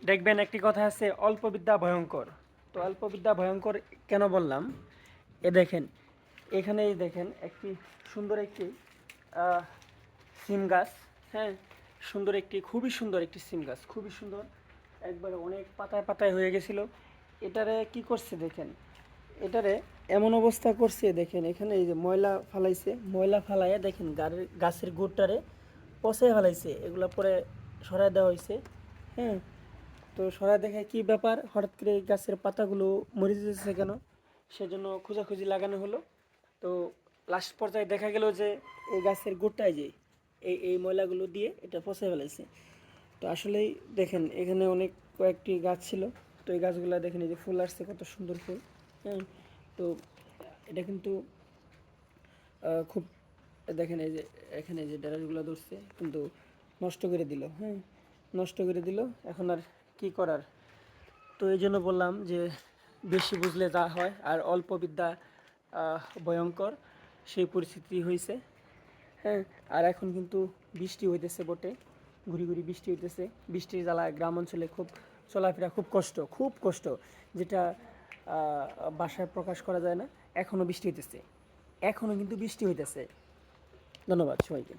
দেখবেন একটি কথা আছে, অল্প বিদ্যা ভয়ঙ্কর। তো অল্প বিদ্যা ভয়ঙ্কর কেন বললাম? দেখেন, এখানেই দেখেন একটি সুন্দর একটি সিম গাছ। হ্যাঁ, সুন্দর একটি, খুবই সুন্দর একটি সিম গাছ, খুবই সুন্দর, একবারে অনেক পাতায় পাতায় হয়ে গেছিলো। এটারে কি করছে দেখেন, এটারে এমন অবস্থা করছে দেখেন, এখানে এই যে ময়লা ফালাইছে, ময়লা ফালাইয়া দেখেন গাছের গোড়টারে পচে ফেলাইছে, এগুলো পরে সরাই দেওয়া হয়েছে। হ্যাঁ, তো সরাই দেখে কি ব্যাপার, হঠাৎ করে এই গাছের পাতাগুলো মরে যেতেছে কেন, সেজন্য খোঁজাখুঁজি লাগানো হলো। তো লাস্ট পর্যায়ে দেখা গেল যে এই গাছের গোড়টায় যে এই এই ময়লাগুলো দিয়ে এটা পচে ফেলাইছে। তো আসলেই দেখেন এখানে অনেক কয়েকটি গাছ ছিল, তো এই গাছগুলো দেখেন এই যে ফুল আসছে, কত সুন্দর ফুল। হ্যাঁ, তো এটা কিন্তু খুব, দেখেন এই যে এখানে যে ড্যারেসগুলো ধরছে কিন্তু নষ্ট করে দিল। হ্যাঁ, নষ্ট করে দিল, এখন আর কি করার। তো এই জন্য বললাম যে বেশি বুঝলে যা হয়, আর অল্প বিদ্যা ভয়ঙ্কর, সেই পরিস্থিতি হয়েছে। হ্যাঁ, আর এখন কিন্তু বৃষ্টি হইতেছে বটে, ঘুরি ঘুরি বৃষ্টি হইতেছে। বৃষ্টির জ্বালায় গ্রাম অঞ্চলে খুব চলাফেরা, খুব কষ্ট, খুব কষ্ট, যেটা বাসায় প্রকাশ করা যায় না। এখনও বৃষ্টি হইতেছে, এখনও কিন্তু বৃষ্টি হইতেছে। ধন্যবাদ সবাইকে।